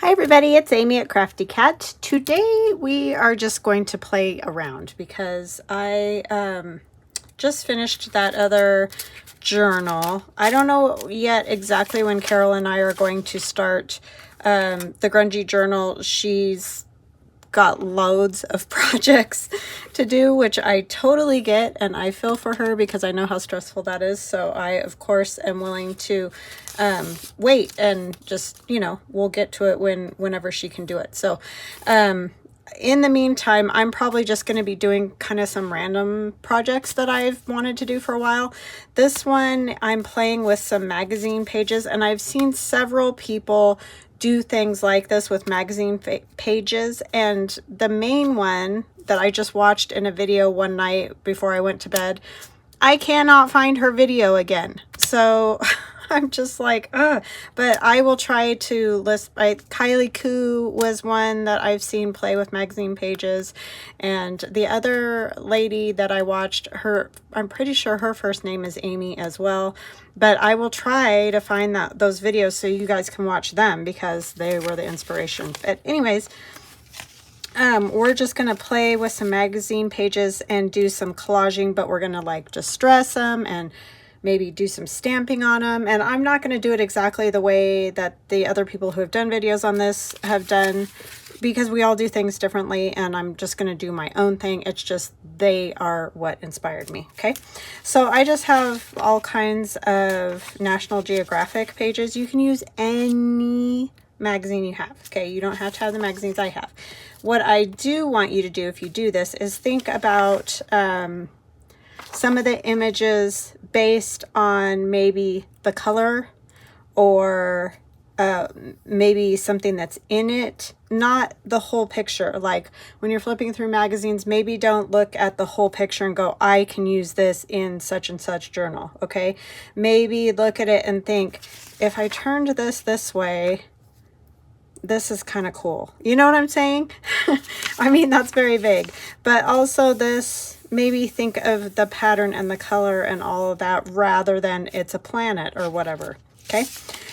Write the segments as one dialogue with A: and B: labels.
A: Hi everybody, it's Amy at Crafty Cat. Today we are just going to play around because I just finished that other journal. I don't know yet exactly when Carol and I are going to start the grungy journal. She's got loads of projects to do, which I totally get, and I feel for her because I know how stressful that is. So I, of course, am willing to wait and just, you know, we'll get to it whenever she can do it. So in the meantime, I'm probably just going to be doing kind of some random projects that I've wanted to do for a while. This one, I'm playing with some magazine pages, and I've seen several people do things like this with magazine pages, and the main one that I just watched in a video one night before I went to bed, I cannot find her video again. So I'm just like, ugh. But I will try to list. Kylie Koo was one that I've seen play with magazine pages, and the other lady that I watched, I'm pretty sure her first name is Amy as well. But I will try to find those videos so you guys can watch them because they were the inspiration. But anyways, we're just going to play with some magazine pages and do some collaging, but we're going to like distress them and maybe do some stamping on them. And I'm not going to do it exactly the way that the other people who have done videos on this have done, because we all do things differently, and I'm just going to do my own thing. It's just they are what inspired me. Okay, so I just have all kinds of National Geographic pages. You can use any magazine you have. Okay, you don't have to have the magazines I have. What I do want you to do if you do this is think about some of the images based on maybe the color or maybe something that's in it, not the whole picture. Like when you're flipping through magazines, maybe don't look at the whole picture and go, I can use this in such and such journal. Okay, maybe look at it and think, if I turned this way, this is kind of cool. You know what I'm saying? I mean, that's very vague, but also this, maybe think of the pattern and the color and all of that rather than it's a planet or whatever. Okay,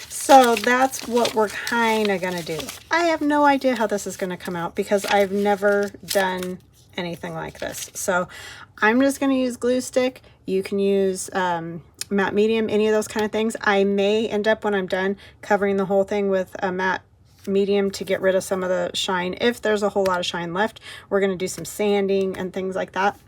A: so that's what we're kind of going to do. I have no idea how this is going to come out because I've never done anything like this. So I'm just going to use glue stick. You can use matte medium, any of those kind of things. I may end up, when I'm done, covering the whole thing with a matte medium to get rid of some of the shine. If there's a whole lot of shine left, we're going to do some sanding and things like that.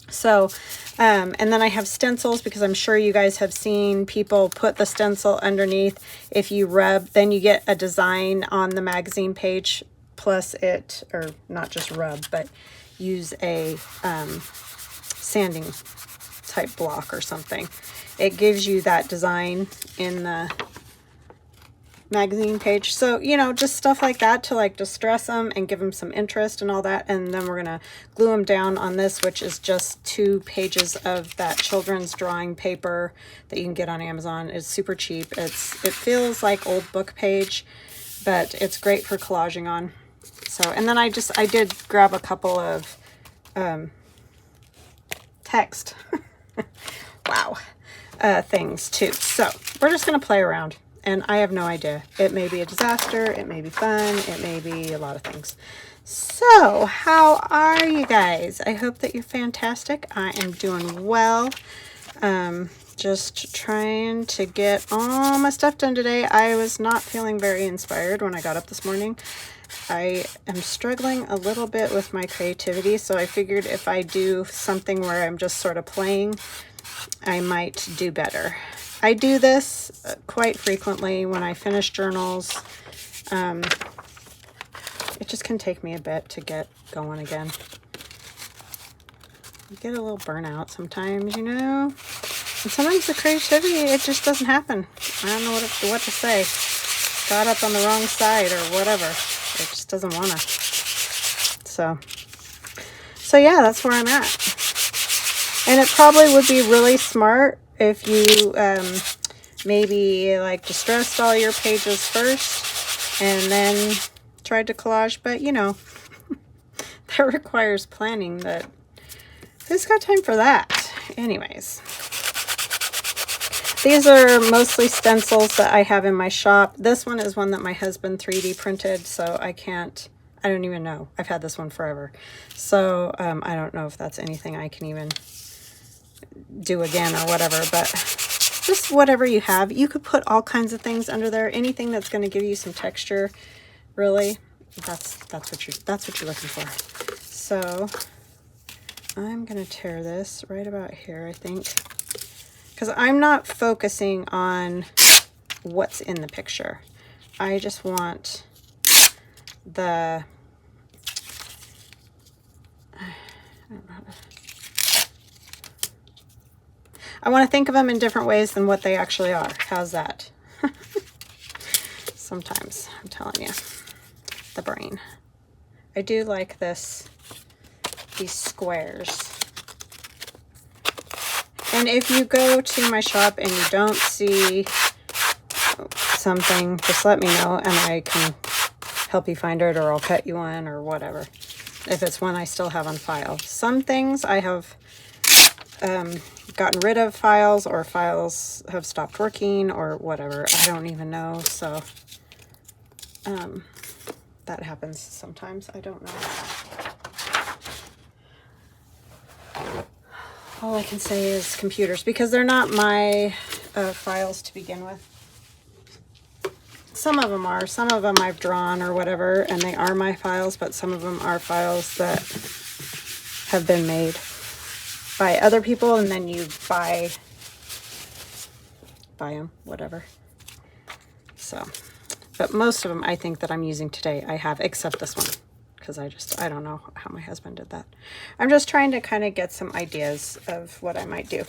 A: So, and then I have stencils, because I'm sure you guys have seen people put the stencil underneath. If you rub, then you get a design on the magazine page, plus it, or not just rub, but use a sanding type block or something. It gives you that design in the magazine page. So, you know, just stuff like that to like distress them and give them some interest and all that. And then we're gonna glue them down on this, which is just 2 pages of that children's drawing paper that you can get on Amazon. It's super cheap. It feels like old book page, but it's great for collaging on. So, and then I did grab a couple of text wow, things too. So we're just gonna play around. And I have no idea. It may be a disaster. It may be fun. It may be a lot of things. So, how are you guys? I hope that you're fantastic. I am doing well. Just trying to get all my stuff done today. I was not feeling very inspired when I got up this morning. I am struggling a little bit with my creativity, so I figured if I do something where I'm just sort of playing, I might do better. I do this quite frequently when I finish journals. It just can take me a bit to get going again. You get a little burnout sometimes, you know? And sometimes the creativity, it just doesn't happen. I don't know what to say. Got up on the wrong side or whatever. It just doesn't want to. So yeah, that's where I'm at. And it probably would be really smart if you maybe like distressed all your pages first and then tried to collage, but you know, that requires planning. That who's got time for that? Anyways, These are mostly stencils that I have in my shop. This one is one that my husband 3D printed, so I don't even know. I've had this one forever. So I don't know if that's anything I can even do again or whatever, but just whatever you have. You could put all kinds of things under there. Anything that's going to give you some texture, really. That's what you're looking for. So I'm going to tear this right about here, I think, because I'm not focusing on what's in the picture. I just want the, I want to think of them in different ways than what they actually are. How's that? Sometimes, I'm telling you, the brain. I do like these squares. And if you go to my shop and you don't see something, just let me know and I can help you find it, or I'll cut you one or whatever, if it's one I still have on file. Some things I have gotten rid of files, or files have stopped working or whatever. I don't even know. So that happens sometimes. I don't know. All I can say is computers, because they're not my files to begin with. Some of them are. Some of them I've drawn or whatever, and they are my files, but some of them are files that have been made by other people, and then you buy them, whatever. So, but most of them I think that I'm using today I have, except this one, because I don't know how my husband did that. I'm just trying to kind of get some ideas of what I might do.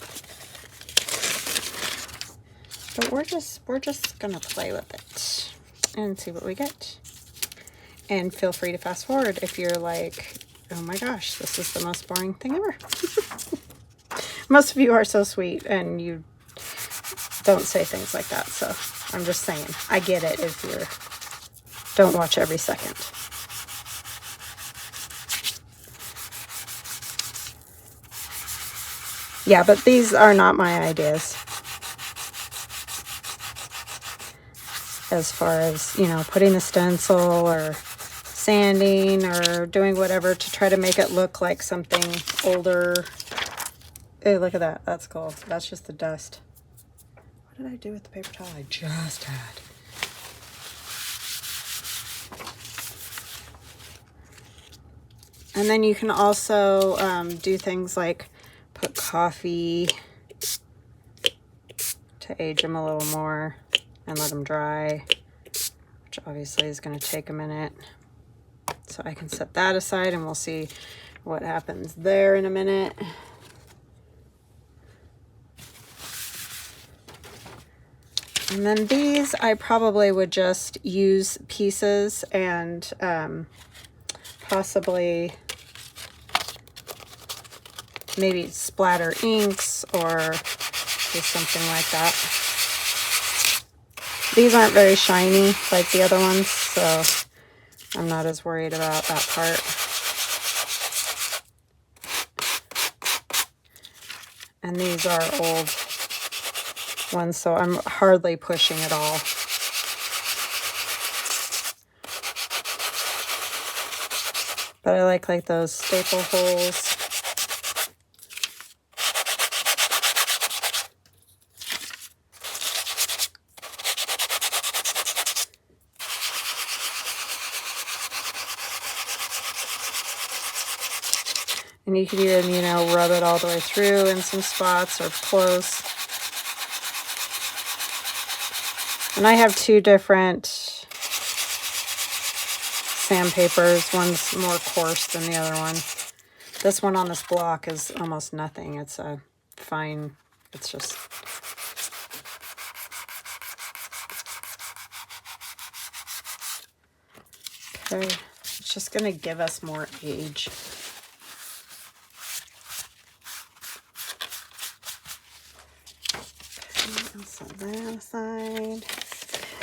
A: But we're just gonna play with it and see what we get. And feel free to fast forward if you're like, oh my gosh, this is the most boring thing ever. Most of you are so sweet and you don't say things like that. So I'm just saying, I get it if you don't watch every second. Yeah, but these are not my ideas. As far as, you know, putting the stencil or sanding or doing whatever to try to make it look like something older. Hey, look at that. That's cool. That's just the dust. What did I do with the paper towel I just had? And then you can also do things like put coffee to age them a little more and let them dry, which obviously is going to take a minute. So I can set that aside and we'll see what happens there in a minute. And then these, I probably would just use pieces and possibly maybe splatter inks or do something like that. These aren't very shiny like the other ones, so I'm not as worried about that part. And these are old ones, so I'm hardly pushing at all. But I like those staple holes. And you could even, you know, rub it all the way through in some spots or close. And I have two different sandpapers. One's more coarse than the other one. This one on this block is almost nothing. It's a fine, it's just... Okay, it's just going to give us more age. I'll set that aside.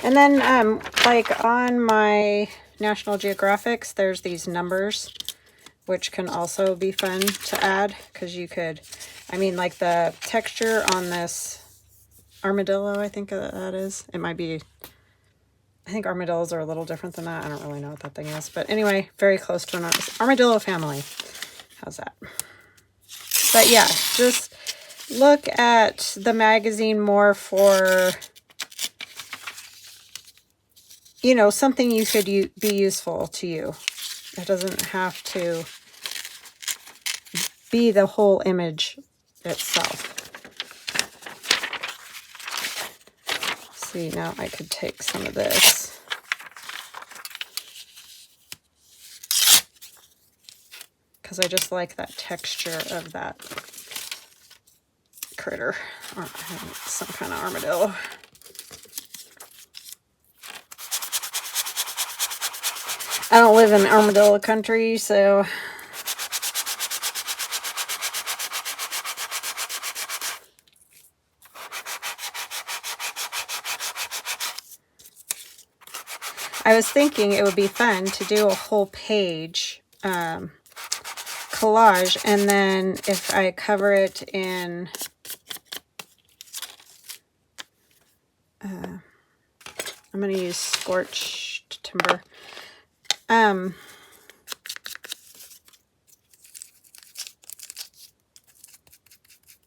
A: And then, like on my National Geographics, there's these numbers, which can also be fun to add, because you could, I mean, like the texture on this armadillo, I think that is. It might be, I think armadillos are a little different than that. I don't really know what that thing is. But anyway, very close to an armadillo family. How's that? But yeah, just look at the magazine more for, you know, something you could be useful to you. It doesn't have to be the whole image itself. See, now I could take some of this. Because I just like that texture of that critter. Or some kind of armadillo. I don't live in armadillo country, so I was thinking it would be fun to do a whole page collage, and then if I cover it in I'm going to use Scorched timber.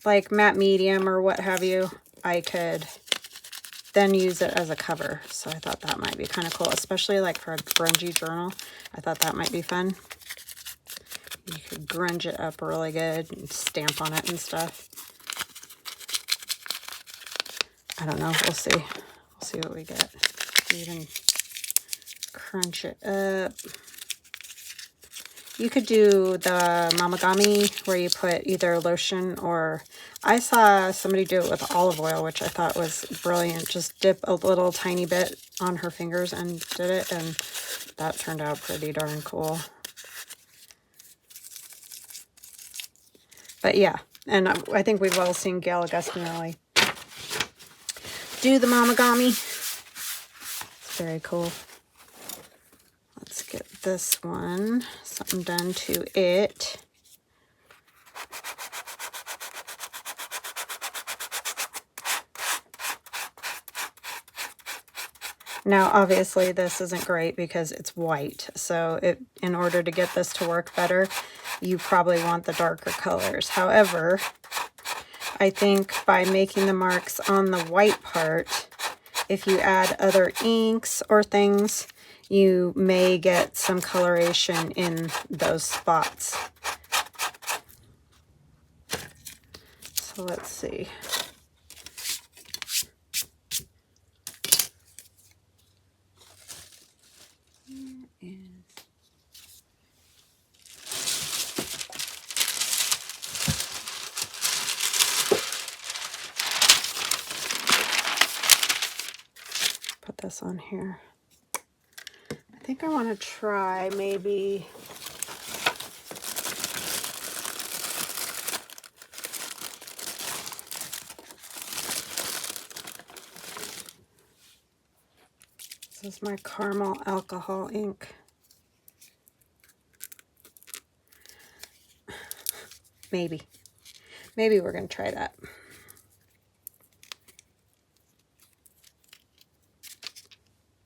A: Like matte medium or what have you, I could then use it as a cover. So I thought that might be kind of cool, especially like for a grungy journal. I thought that might be fun. You could grunge it up really good and stamp on it and stuff. I don't know. We'll see. We'll see what we get. Even crunch it up. You could do the mamagami where you put either lotion or... I saw somebody do it with olive oil, which I thought was brilliant. Just dip a little tiny bit on her fingers and did it, and that turned out pretty darn cool. But yeah, and I think we've all seen Gail Augustinelli do the mamagami. It's very cool. Let's get this one, something done to it. Now, obviously, this isn't great because it's white. So in order to get this to work better, you probably want the darker colors. However, I think by making the marks on the white part, if you add other inks or things, you may get some coloration in those spots. So let's see. Put this on here. I think I want to try maybe this is my caramel alcohol ink. Maybe we're going to try that.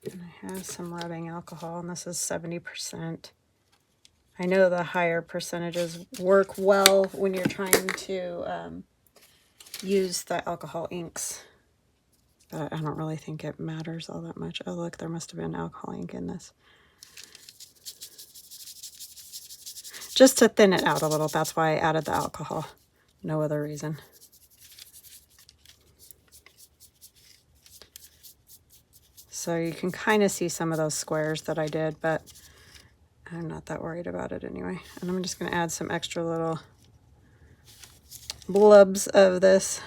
A: And I have some rubbing alcohol, and this is 70%. I know the higher percentages work well when you're trying to use the alcohol inks. But I don't really think it matters all that much. Oh, look, there must have been alcohol ink in this. Just to thin it out a little. That's why I added the alcohol. No other reason. So you can kind of see some of those squares that I did, but I'm not that worried about it anyway. And I'm just going to add some extra little blubs of this.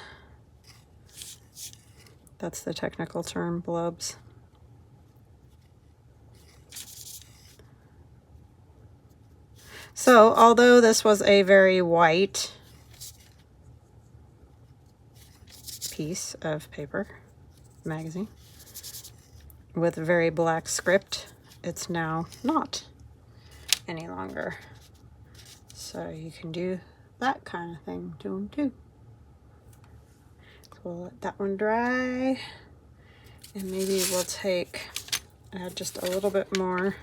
A: That's the technical term, blubs. So, although this was a very white piece of paper, magazine, with very black script, it's now not any longer. So you can do that kind of thing to them too. we'll let that one dry. And maybe we'll add just a little bit more.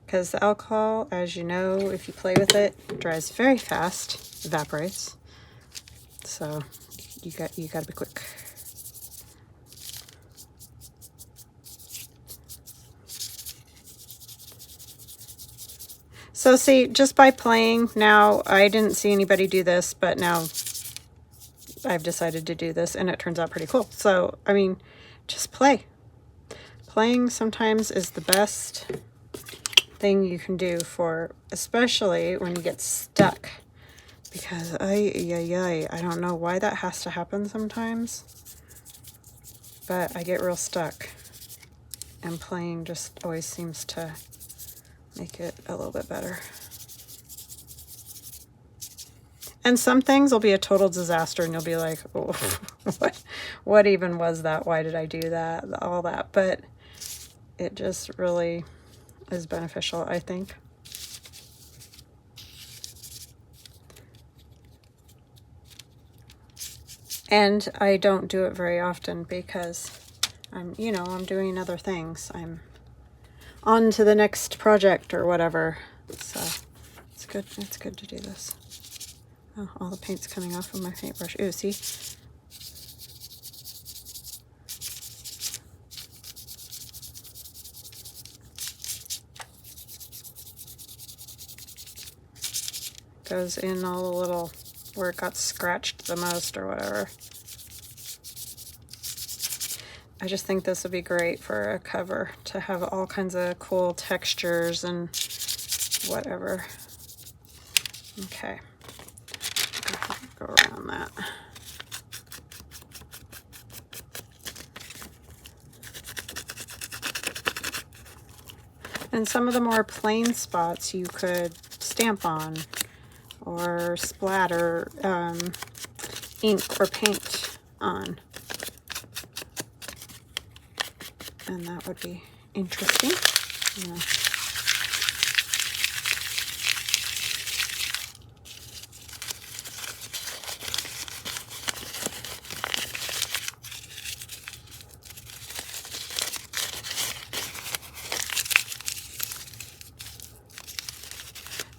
A: Because the alcohol, as you know, if you play with it, dries very fast, evaporates. So you got to be quick. So see, just by playing now, I didn't see anybody do this, but now I've decided to do this and it turns out pretty cool. So, I mean, just play. Playing sometimes is the best thing you can do for, especially when you get stuck. Because I don't know why that has to happen sometimes, but I get real stuck. And playing just always seems to make it a little bit better. And some things will be a total disaster and you'll be like, oh, what even was that? Why did I do that? All that. But it just really is beneficial, I think. And I don't do it very often because I'm doing other things. I'm on to the next project or whatever. So it's good to do this. Oh, all the paint's coming off of my paintbrush. Ooh, see? Goes in all the little, where it got scratched the most or whatever. I just think this would be great for a cover, to have all kinds of cool textures and whatever. Okay. Go around that. And some of the more plain spots you could stamp on or splatter ink or paint on. And that would be interesting. Yeah.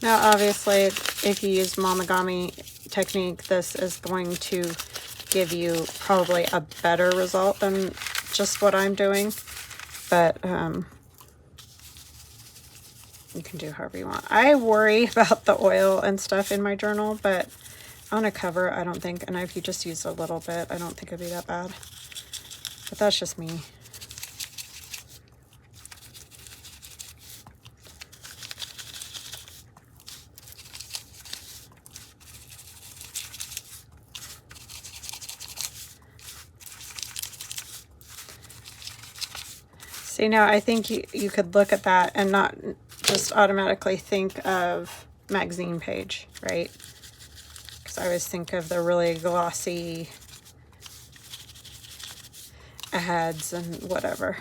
A: Now, obviously, if you use Momigami technique, this is going to give you probably a better result than just what I'm doing. But you can do however you want. I worry about the oil and stuff in my journal, but on a cover, I don't think, and if you just use a little bit, I don't think it'd be that bad. But that's just me. See, now I think you could look at that and not just automatically think of magazine page, right? Because I always think of the really glossy ads and whatever.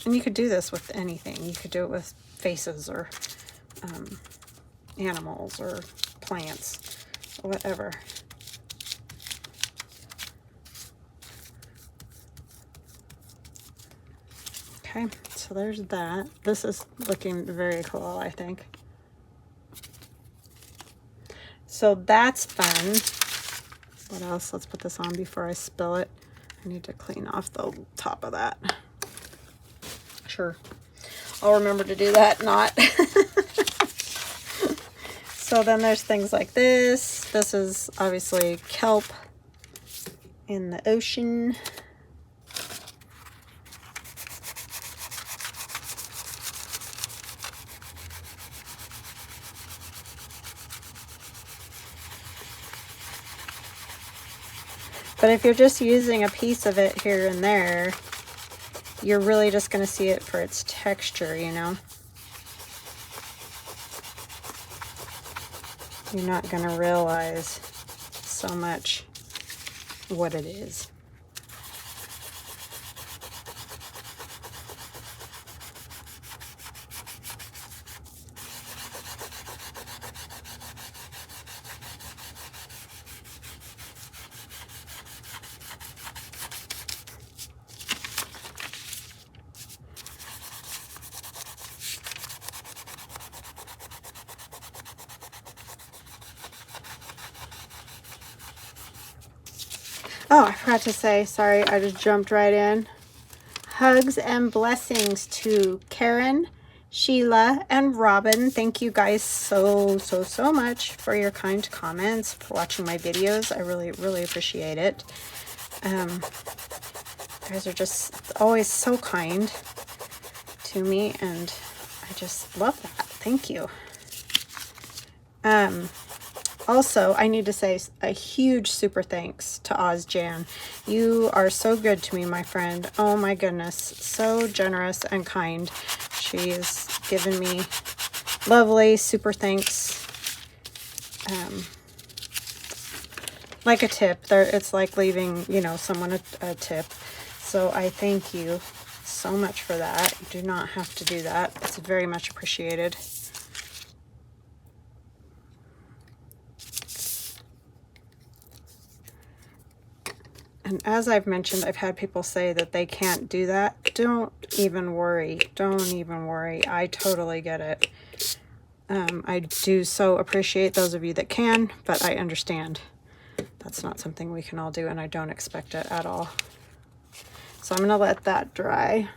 A: And you could do this with anything. You could do it with faces or animals or plants or whatever. Okay, so there's that. This is looking very cool, I think. So that's fun. What else? Let's put this on before I spill it. I need to clean off the top of that. Sure. I'll remember to do that, not. So then there's things like this. This is obviously kelp in the ocean. But if you're just using a piece of it here and there, you're really just going to see it for its texture, you know? You're not going to realize so much what it is. Oh, I forgot to say, sorry, I just jumped right in. Hugs and blessings to Karen, Sheila, and Robin. Thank you guys so much for your kind comments, for watching my videos. I really appreciate it. You guys are just always so kind to me, and I just love that. Thank you. Also, I need to say a huge super thanks to Ozjan. You are so good to me, my friend. Oh my goodness, so generous and kind. She's given me lovely super thanks. Like a tip. It's like leaving, you know, someone a tip. So I thank you so much for that. You do not have to do that. It's very much appreciated. And as I've mentioned, I've had people say that they can't do that. Don't even worry. Don't even worry. I totally get it. I do so appreciate those of you that can, but I understand that's not something we can all do, and I don't expect it at all. So I'm going to let that dry.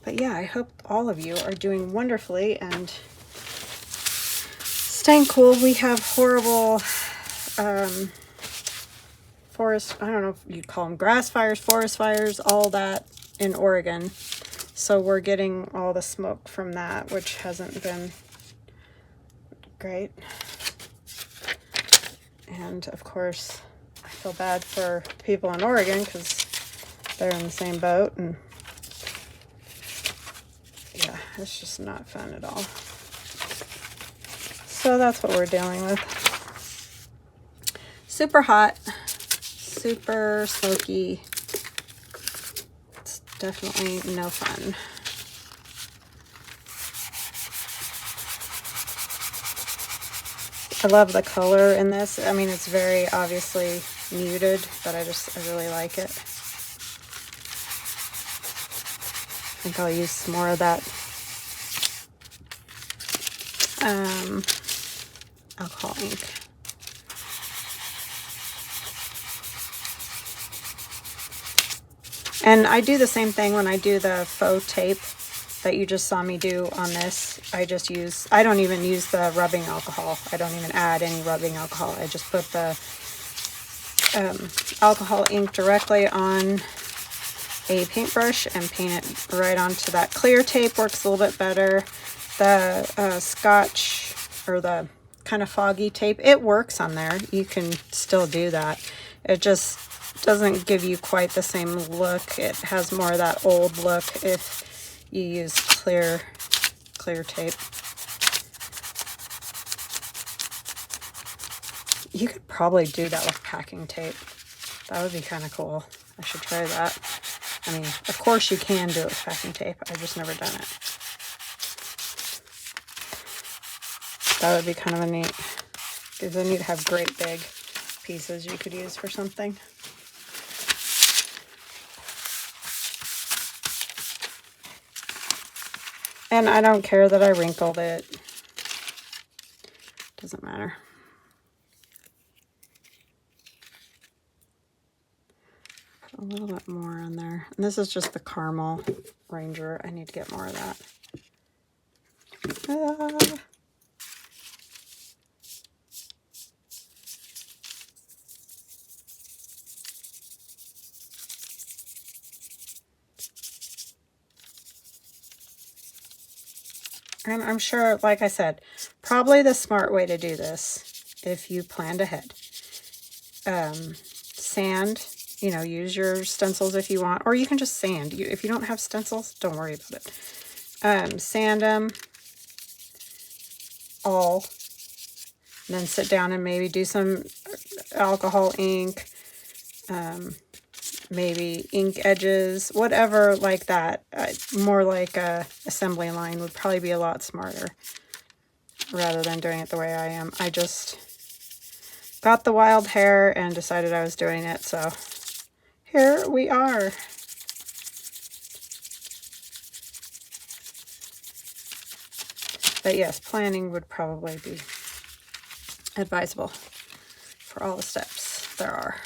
A: But yeah, I hope all of you are doing wonderfully and staying cool. We have horrible forest, I don't know if you'd call them grass fires, forest fires, all that in Oregon. So we're getting all the smoke from that, which hasn't been great. And of course, I feel bad for people in Oregon because they're in the same boat, and yeah, it's just not fun at all. So that's what we're dealing with. Super hot, super smoky. It's definitely no fun. I love the color in this. I mean, it's very obviously muted, but I really like it. I think I'll use some more of that alcohol ink. And I do the same thing when I do the faux tape that you just saw me do on this. I don't even use the rubbing alcohol. I don't even add any rubbing alcohol. I just put the alcohol ink directly on a paintbrush and paint it right onto that. Clear tape works a little bit better. The Scotch, or the kind of foggy tape, it works on there. You can still do that. It just doesn't give you quite the same look. It has more of that old look if you use clear tape. You could probably do that with packing tape. That would be kind of cool. I should try that. I mean, of course you can do it with packing tape. I've just never done it. That would be kind of a neat, because then you'd have great big pieces you could use for something. And I don't care that I wrinkled it. Doesn't matter. Put a little bit more on there. And this is just the Caramel Ranger. I need to get more of that. And I'm sure, like I said, probably the smart way to do this, if you planned ahead. Sand, you know, use your stencils if you want, or you can just sand. If you don't have stencils, don't worry about it. Sand them all, and then sit down and maybe do some alcohol ink, maybe ink edges, whatever like that. More like a assembly line would probably be a lot smarter rather than doing it the way I am. I just got the wild hair and decided I was doing it, so here we are. But yes, planning would probably be advisable. for all the steps there are.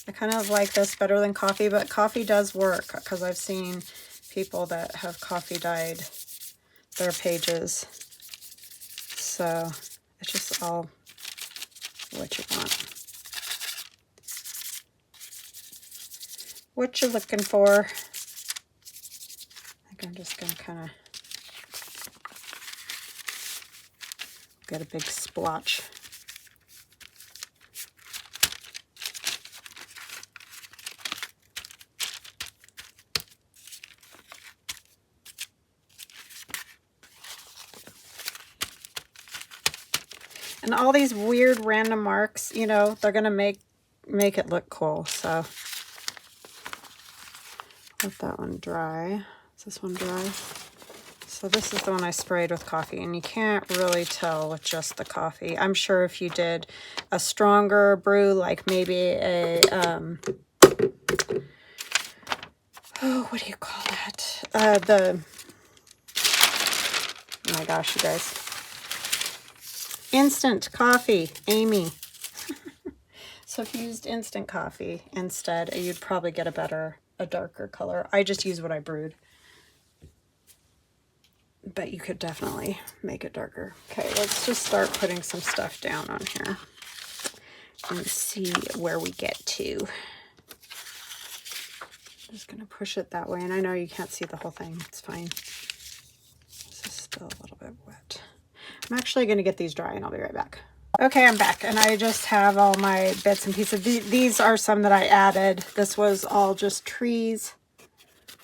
A: I kind of like this better than coffee, but coffee does work because I've seen people that have coffee dyed their pages. So it's just all what you want. What you're looking for. I think I'm just going to kind of get a big splotch. And all these weird random marks, you know, they're going to make it look cool. So let that one dry. Is this one dry? So this is the one I sprayed with coffee, and you can't really tell with just the coffee. I'm sure if you did a stronger brew, like maybe a, oh, what do you call that? Oh my gosh, you guys. Instant coffee, Amy. So if you used instant coffee instead, you'd probably get a darker color. I just use what I brewed. But you could definitely make it darker. Okay, let's just start putting some stuff down on here and see where we get to. I'm just gonna push it that way, and I know you can't see the whole thing. It's fine. This is still a little bit wet. I'm actually gonna get these dry and I'll be right back. Okay, I'm back, and I just have all my bits and pieces. These are some that I added. This was all just trees.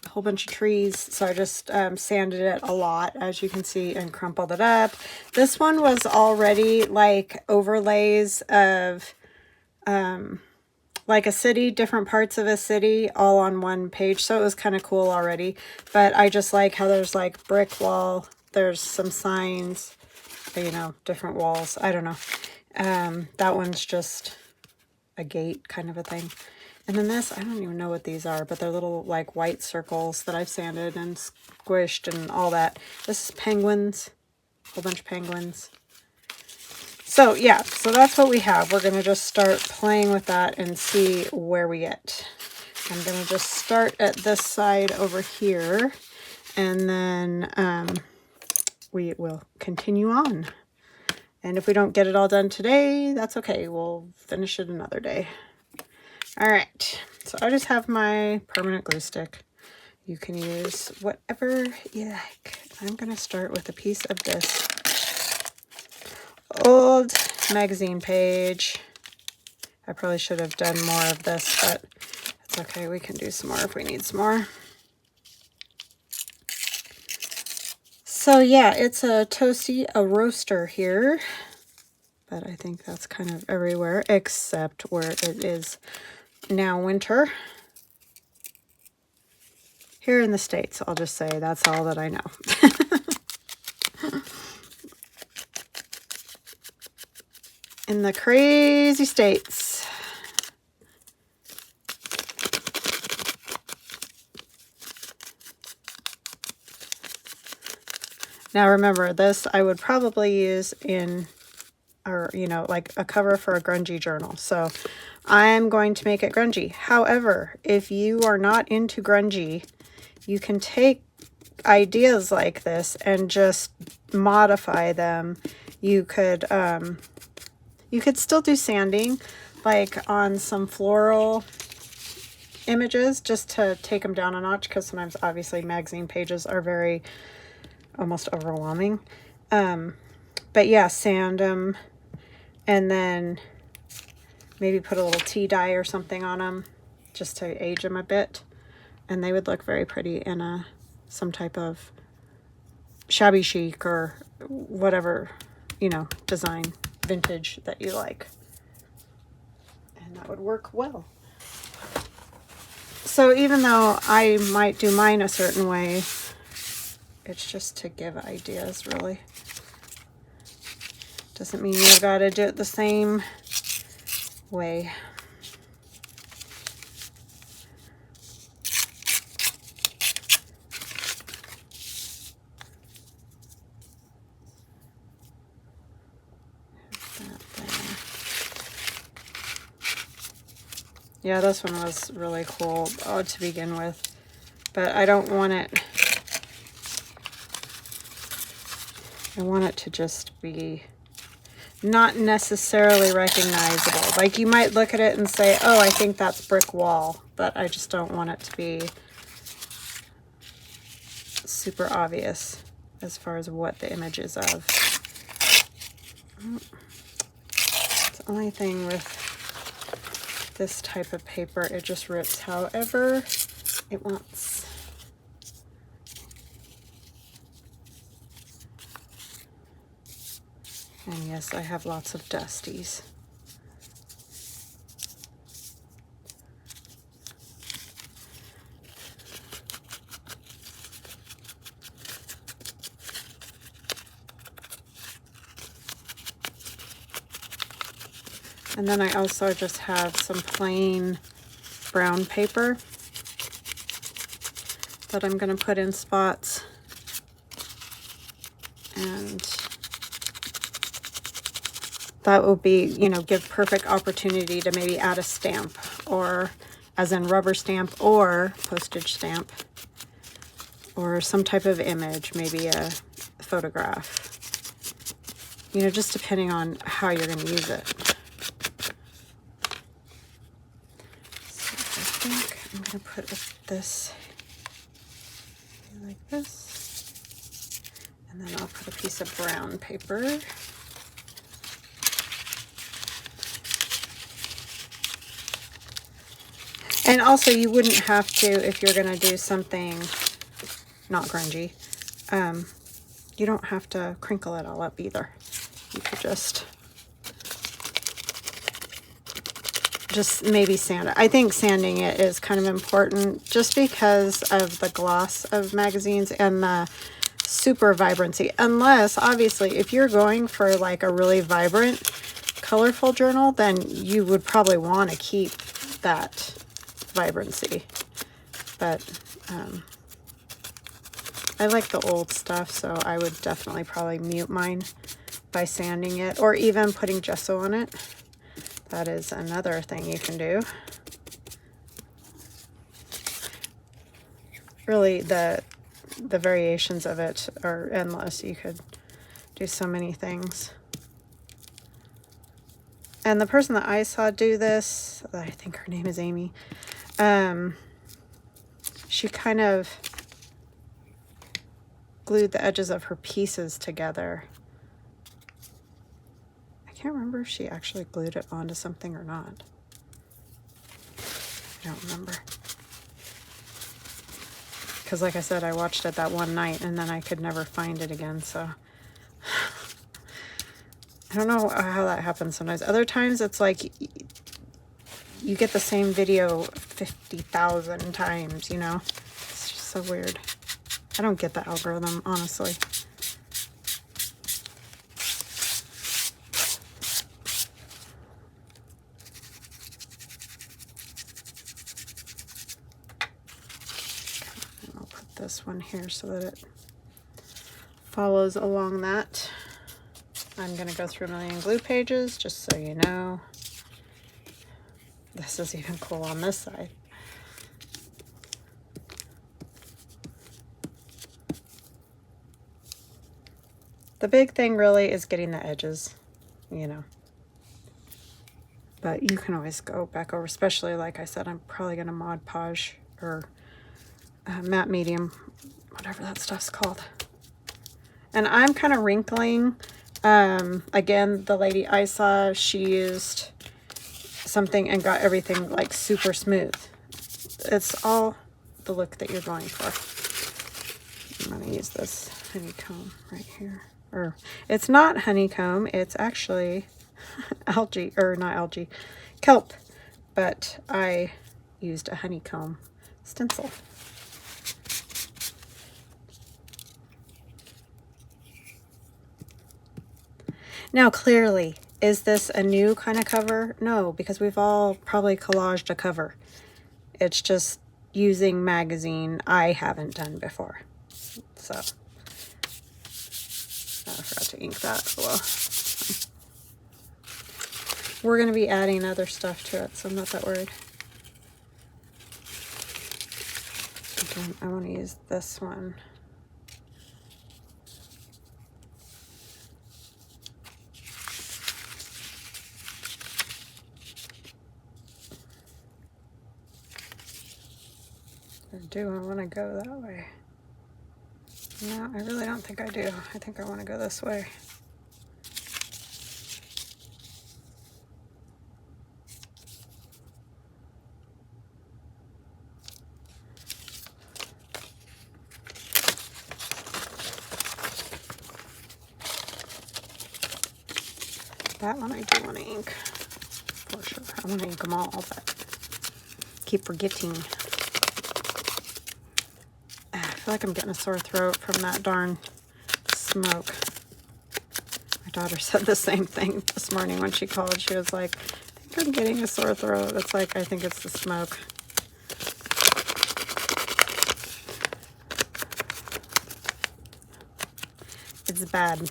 A: A whole bunch of trees, so I just sanded it a lot, as you can see, and crumpled it up. This one was already like overlays of like a city, different parts of a city, all on one page, so it was kind of cool already. But I just like how there's like brick wall, there's some signs, you know, different walls. I don't know. That one's just a gate kind of a thing. And then this, I don't even know what these are, but they're little like white circles that I've sanded and squished and all that. This is penguins, a whole bunch of penguins. So yeah, so that's what we have. We're gonna just start playing with that and see where we get. I'm gonna just start at this side over here, and then we will continue on. And if we don't get it all done today, that's okay. We'll finish it another day. All right, so I just have my permanent glue stick. You can use whatever you like. I'm gonna start with a piece of this old magazine page. I probably should have done more of this, but it's okay. We can do some more if we need some more. So yeah, it's a toasty, a roaster here, but I think that's kind of everywhere except where it is now winter. Here in the States, I'll just say that's all that I know. In the crazy States. Now remember, this I would probably use in, or you know, like a cover for a grungy journal. So I'm going to make it grungy. However, if you are not into grungy, you can take ideas like this and just modify them. You could still do sanding, like on some floral images, just to take them down a notch, because sometimes obviously magazine pages are very almost overwhelming. But yeah, sand them and then maybe put a little tea dye or something on them just to age them a bit, and they would look very pretty in a some type of shabby chic or whatever, you know, design, vintage that you like, and that would work well. So even though I might do mine a certain way, it's just to give ideas, really. Doesn't mean you've got to do it the same way. that there. Yeah, this one was really cool to begin with, but I don't want it. I want it to just be not necessarily recognizable. Like, you might look at it and say, oh, I think that's brick wall, but I just don't want it to be super obvious as far as what the image is of. It's the only thing with this type of paper, it just rips however it wants. And yes, I have lots of dusties. And then I also just have some plain brown paper that I'm going to put in spots. And that will be, you know, give perfect opportunity to maybe add a stamp, or as in rubber stamp or postage stamp, or some type of image, maybe a photograph, you know, just depending on how you're going to use it. So I think I'm going to put this like this, and then I'll put a piece of brown paper. And also, you wouldn't have to, if you're going to do something not grungy, you don't have to crinkle it all up either. You could just maybe sand it. I think sanding it is kind of important just because of the gloss of magazines and the super vibrancy. Unless, obviously, if you're going for like a really vibrant, colorful journal, then you would probably want to keep that vibrancy. But I like the old stuff, so I would definitely probably mute mine by sanding it, or even putting gesso on it. That is another thing you can do. Really, the variations of it are endless. You could do so many things. And the person that I saw do this, I think her name is Amy, she kind of glued the edges of her pieces together. I can't remember if she actually glued it onto something or not. I don't remember. Because like I said, I watched it that one night and then I could never find it again, so I don't know how that happens sometimes. Other times it's like you get the same video 50,000 times, you know? It's just so weird. I don't get the algorithm, honestly. And I'll put this one here so that it follows along that. I'm going to go through a million glue pages, just so you know. This is even cool on this side. The big thing really is getting the edges, you know. But you can always go back over, especially like I said, I'm probably going to Mod Podge or matte medium, whatever that stuff's called. And I'm kind of wrinkling. Again, the lady I saw, she used something and got everything like super smooth. It's all the look that you're going for. I'm going to use this honeycomb right here. Or it's not honeycomb, it's actually algae, or not algae, kelp. But I used a honeycomb stencil. Now, clearly, is this a new kind of cover? No, because we've all probably collaged a cover. It's just using magazine I haven't done before. So, I forgot to ink that as well. We're going to be adding other stuff to it, so I'm not that worried. Again, I want to use this one. Or do I want to go that way? No, I really don't think I do. I think I want to go this way. That one I do want to ink, for sure. I want to ink them all, but keep forgetting. I feel like I'm getting a sore throat from that darn smoke. My daughter said the same thing this morning when she called. She was like, I think I'm getting a sore throat. It's like, I think it's the smoke. It's bad.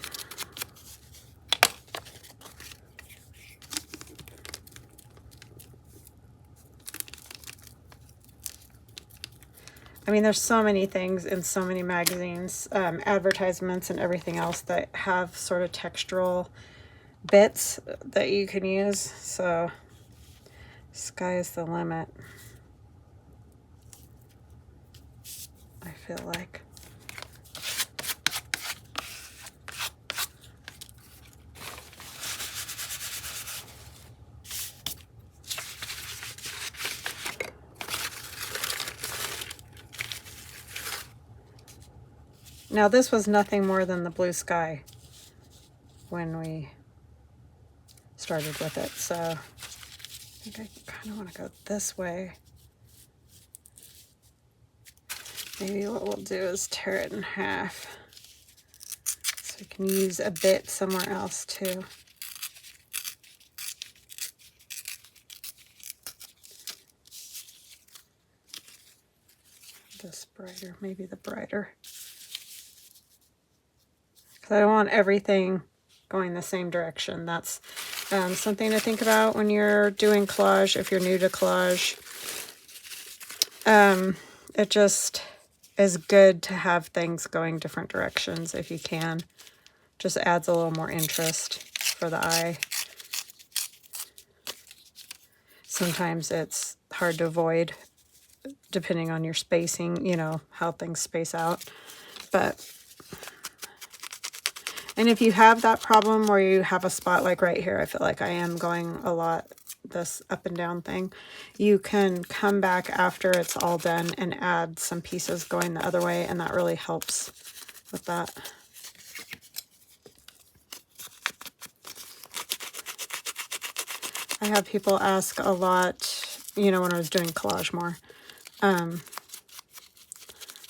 A: I mean, there's so many things in so many magazines, advertisements and everything else that have sort of textural bits that you can use. So, sky is the limit, I feel like. Now, this was nothing more than the blue sky when we started with it, so I think I kind of want to go this way. Maybe what we'll do is tear it in half so we can use a bit somewhere else too. This brighter, maybe the brighter. I don't want everything going the same direction. That's something to think about when you're doing collage, if you're new to collage. It just is good to have things going different directions if you can. Just adds a little more interest for the eye. Sometimes it's hard to avoid depending on your spacing, you know, how things space out. And if you have that problem where you have a spot like right here, I feel like I am going a lot this up and down thing, you can come back after it's all done and add some pieces going the other way, and that really helps with that. I have people ask a lot, you know, when I was doing collage more,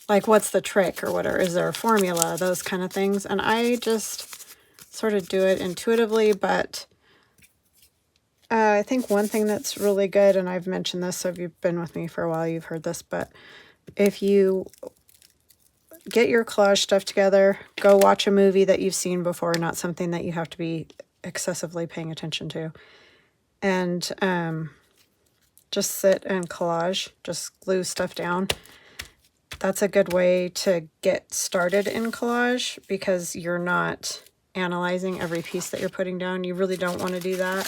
A: like, what's the trick or whatever? Is there a formula? Those kind of things. And I just sort of do it intuitively, but I think one thing that's really good, and I've mentioned this, so if you've been with me for a while, you've heard this, but if you get your collage stuff together, go watch a movie that you've seen before, not something that you have to be excessively paying attention to, and just sit and collage, just glue stuff down. That's a good way to get started in collage because you're not analyzing every piece that you're putting down. You really don't want to do that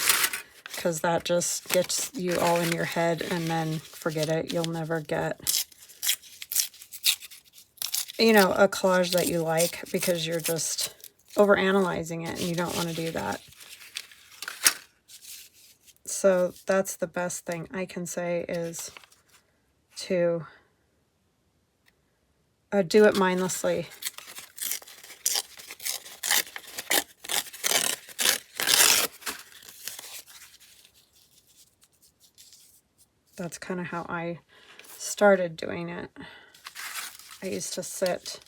A: because that just gets you all in your head, and then forget it. You'll never get, you know, a collage that you like because you're just over-analyzing it, and you don't want to do that. So that's the best thing I can say, is to do it mindlessly. That's kind of how I started doing it. I used to sit,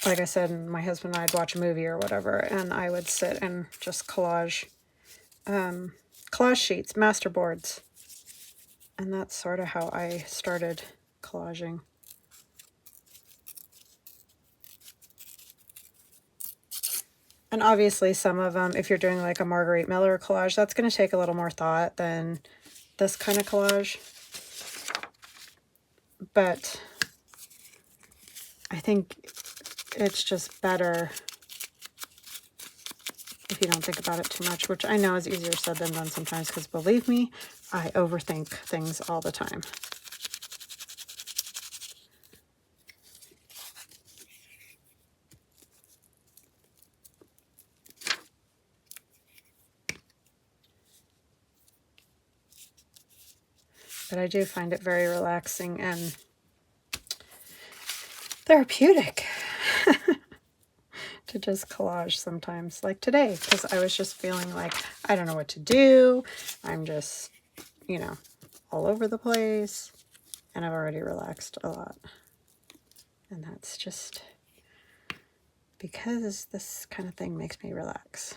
A: like I said, and my husband and I'd watch a movie or whatever, and I would sit and just collage sheets, masterboards. And that's sort of how I started collaging. And obviously some of them, if you're doing like a Marguerite Miller collage, that's going to take a little more thought than this kind of collage. But I think it's just better if you don't think about it too much, which I know is easier said than done sometimes, because believe me, I overthink things all the time. But I do find it very relaxing and therapeutic to just collage sometimes, like today, because I was just feeling like I don't know what to do. I'm just, you know, all over the place, and I've already relaxed a lot. And that's just because this kind of thing makes me relax.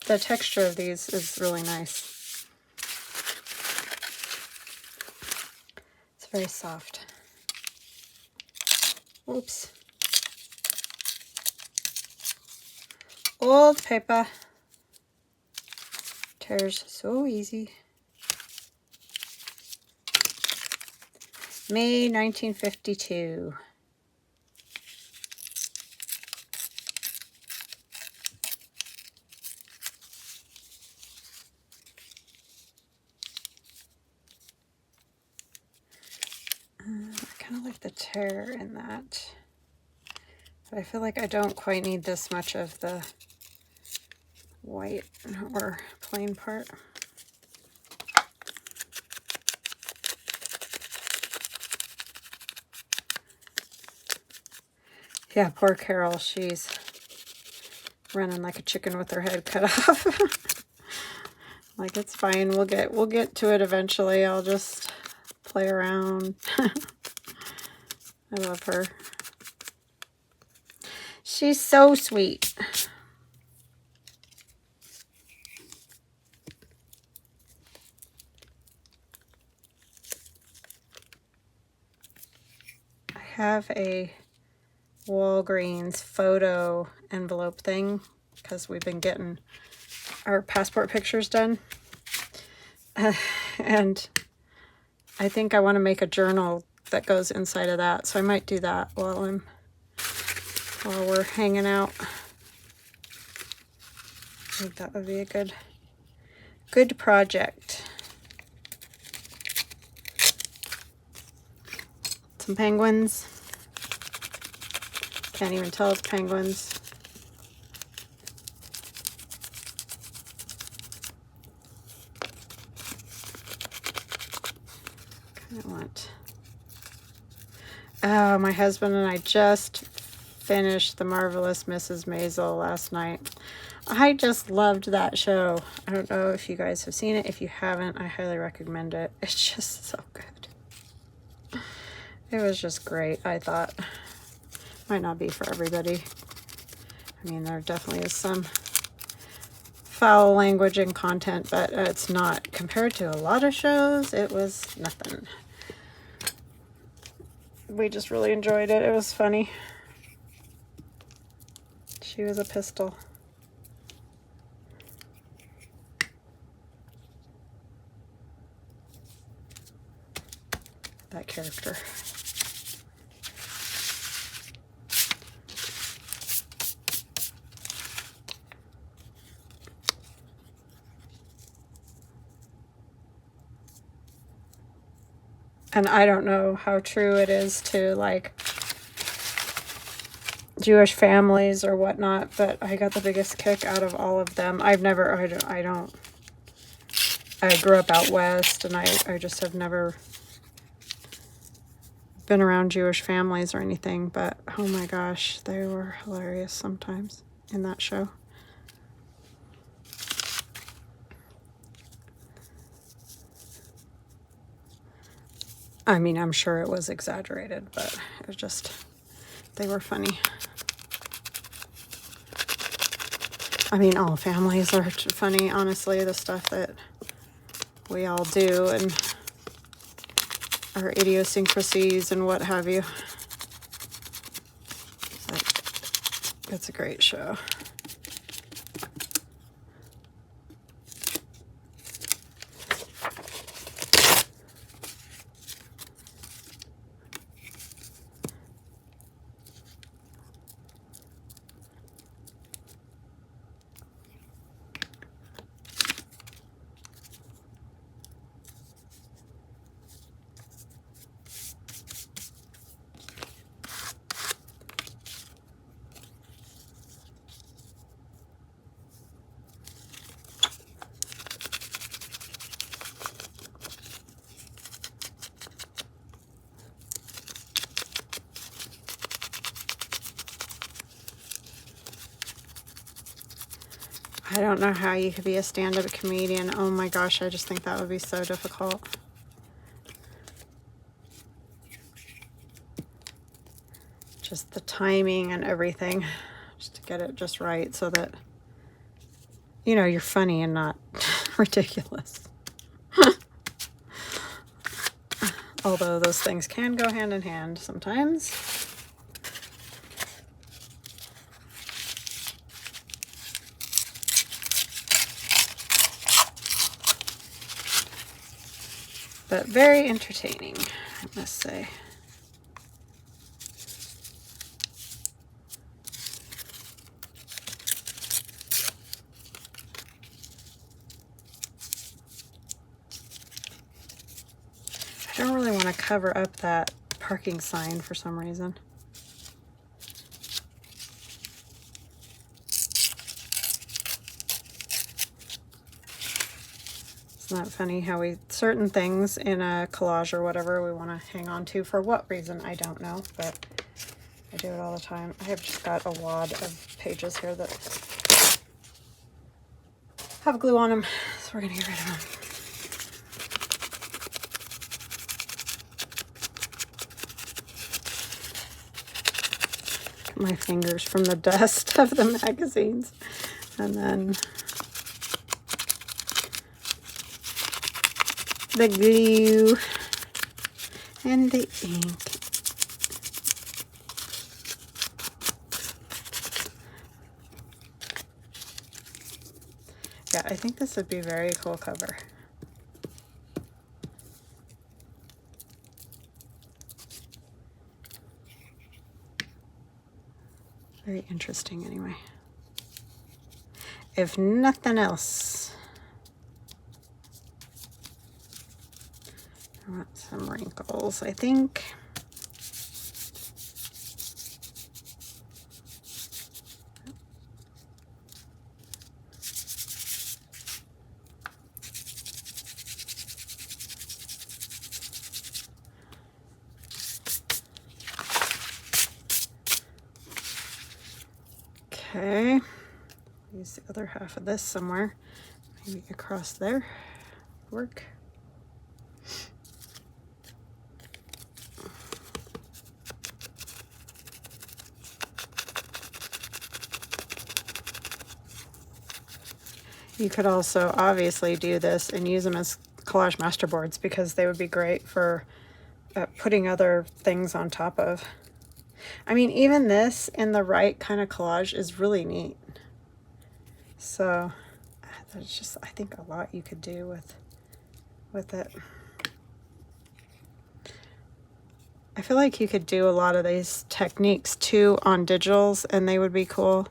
A: The texture of these is really nice. It's very soft. Oops. Old paper tears so easy. May 1952. I kind of like the tear in that, but I feel like I don't quite need this much of the white or plain part. Yeah, poor Carol, she's running like a chicken with her head cut off. Like, it's fine, we'll get to it eventually. I'll just play around. I love her. She's so sweet. I have a Walgreens photo envelope thing because we've been getting our passport pictures done. And I think I want to make a journal that goes inside of that, so I might do that while we're hanging out. I think that would be a good project. Some penguins. Can't even tell it's penguins. Kind of want. Oh, my husband and I just finished The Marvelous Mrs. Maisel last night. I just loved that show. I don't know if you guys have seen it. If you haven't, I highly recommend it. It's just so good. It was just great, I thought. Might not be for everybody. I mean, there definitely is some foul language and content, but it's not. Compared to a lot of shows, it was nothing. We just really enjoyed it. It was funny. She was a pistol. That character. And I don't know how true it is to, like, Jewish families or whatnot, but I got the biggest kick out of all of them. I grew up out west, and I just have never been around Jewish families or anything, but oh my gosh, they were hilarious sometimes in that show. I mean, I'm sure it was exaggerated, but it was just, they were funny. I mean, all families are funny, honestly, the stuff that we all do, and our idiosyncrasies and what have you. It's a great show. I don't know how you could be a stand-up comedian. Oh my gosh, I just think that would be so difficult. Just the timing and everything, just to get it just right so that, you know, you're funny and not ridiculous. Although those things can go hand in hand sometimes. But very entertaining, I must say. I don't really want to cover up that parking sign for some reason. Isn't that funny how we, certain things in a collage or whatever we want to hang on to for what reason, I don't know, but I do it all the time. I have just got a wad of pages here that have glue on them, so we're going to get rid of them. My fingers from the dust of the magazines, and then the glue and the ink. Yeah, I think this would be a very cool cover. Very interesting anyway. If nothing else, I want some wrinkles, I think. Okay, use the other half of this somewhere, maybe across there, work. You could also obviously do this and use them as collage masterboards because they would be great for putting other things on top of. I mean, even this in the right kind of collage is really neat. So there's just, I think, a lot you could do with it. I feel like you could do a lot of these techniques too on digitals, and they would be cool.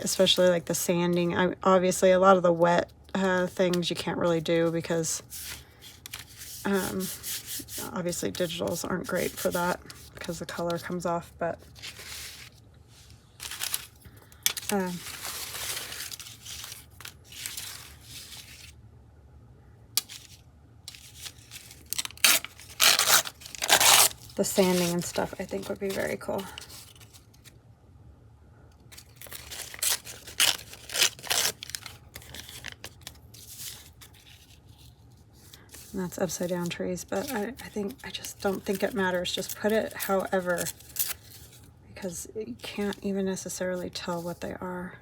A: Especially like the sanding. Obviously, a lot of the wet things you can't really do because obviously digitals aren't great for that because the color comes off, but the sanding and stuff I think would be very cool. And that's upside down trees, but I just don't think it matters. Just put it however, because you can't even necessarily tell what they are.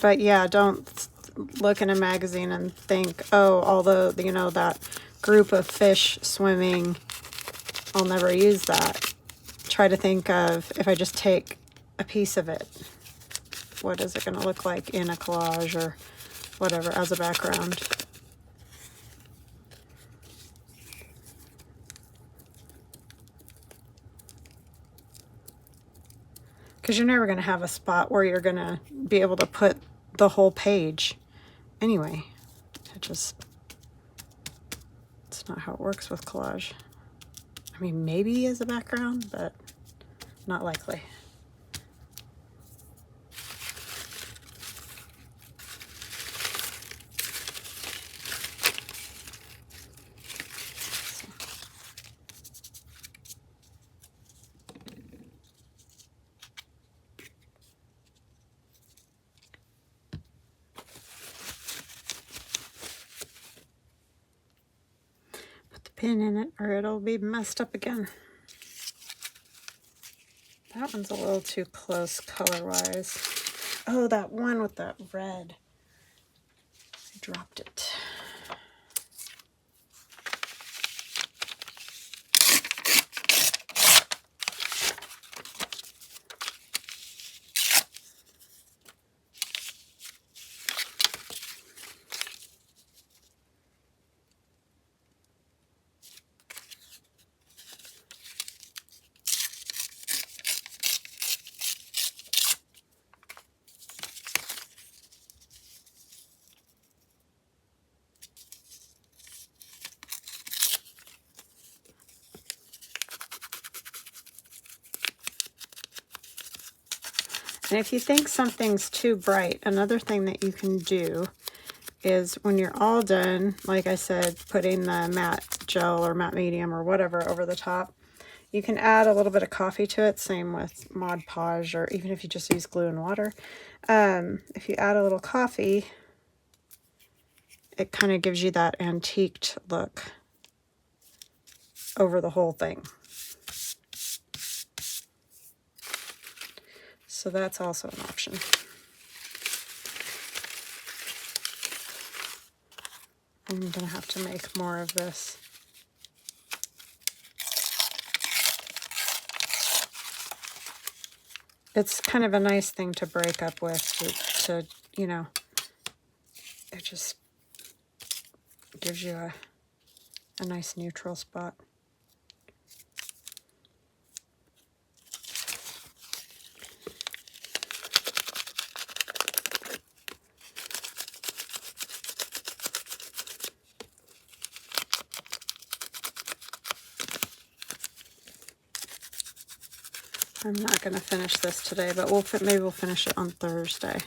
A: But yeah, don't look in a magazine and think, oh, although, you know, that group of fish swimming, I'll never use that. Try to think of, if I just take a piece of it, what is it going to look like in a collage or whatever as a background. Because you're never going to have a spot where you're going to be able to put the whole page. Anyway, it's not how it works with collage. I mean, maybe as a background, but not likely. Pin in it or it'll be messed up again. That one's a little too close color-wise. Oh, that one with that red. I dropped it. And if you think something's too bright, another thing that you can do is when you're all done, like I said, putting the matte gel or matte medium or whatever over the top, you can add a little bit of coffee to it. Same with Mod Podge, or even if you just use glue and water. If you add a little coffee, it kind of gives you that antiqued look over the whole thing. So that's also an option. I'm going to have to make more of this. It's kind of a nice thing to break up with, to you know, it just gives you a nice neutral spot. I'm not going to finish this today, but maybe we'll finish it on Thursday.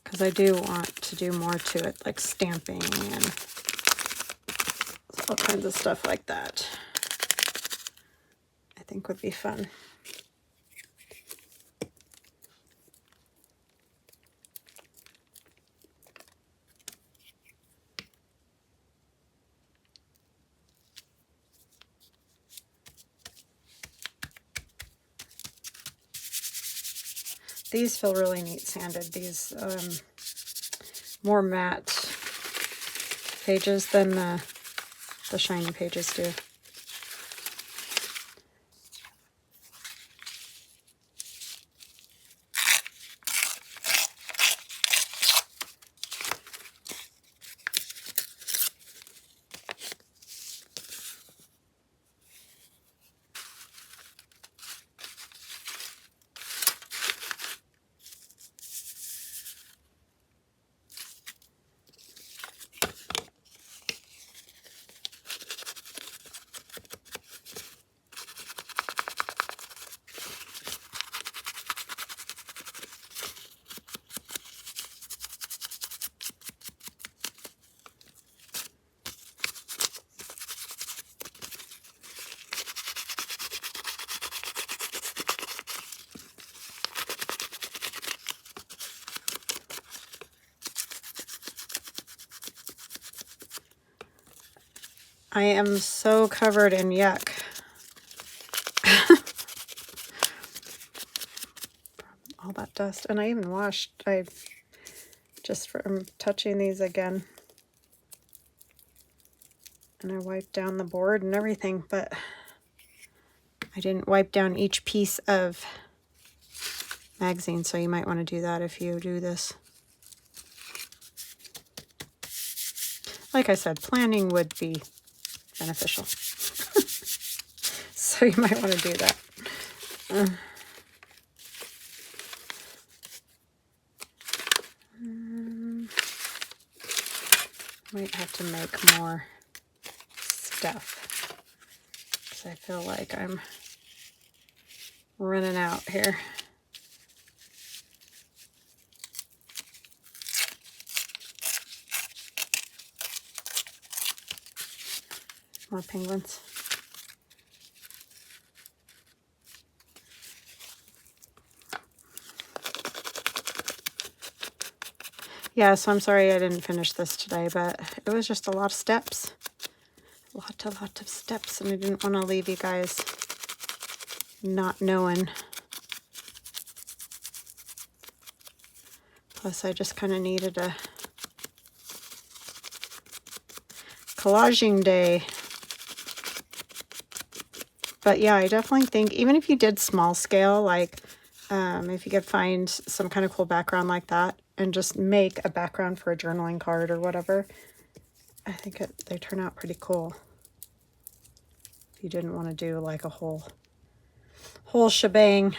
A: Because I do want to do more to it, like stamping and all kinds of stuff like that. I think would be fun. These feel really neat sanded. These more matte pages than the shiny pages do. I am so covered in yuck. All that dust. And I even washed, just from touching these again. And I wiped down the board and everything, but I didn't wipe down each piece of magazine, so you might want to do that if you do this. Like I said, planning would be beneficial. So you might want to do that. Might have to make more stuff because I feel like I'm running out here. More penguins. Yeah, so I'm sorry I didn't finish this today, but it was just a lot of steps. A lot of steps, and I didn't want to leave you guys not knowing. Plus, I just kind of needed a collaging day. But yeah, I definitely think, even if you did small scale, like if you could find some kind of cool background like that and just make a background for a journaling card or whatever, I think they turn out pretty cool. If you didn't want to do like a whole shebang.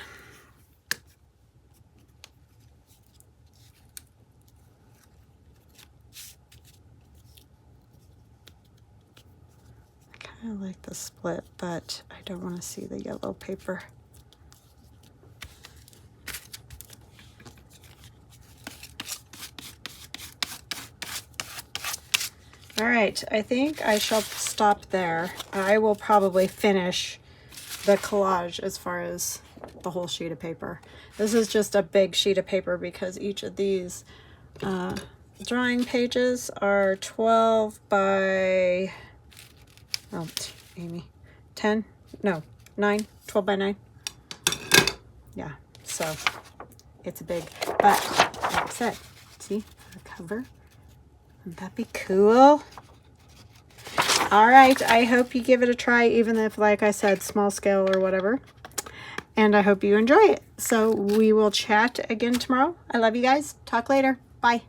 A: I kind of like the split, but I don't want to see the yellow paper. All right, I think I shall stop there. I will probably finish the collage as far as the whole sheet of paper. This is just a big sheet of paper because each of these drawing pages are 12 by, oh, Amy, 10, no, 9, 12 by 9. Yeah, so it's a big, but like I said, see the cover? Wouldn't that be cool? All right, I hope you give it a try, even if, like I said, small scale or whatever. And I hope you enjoy it. So we will chat again tomorrow. I love you guys. Talk later. Bye.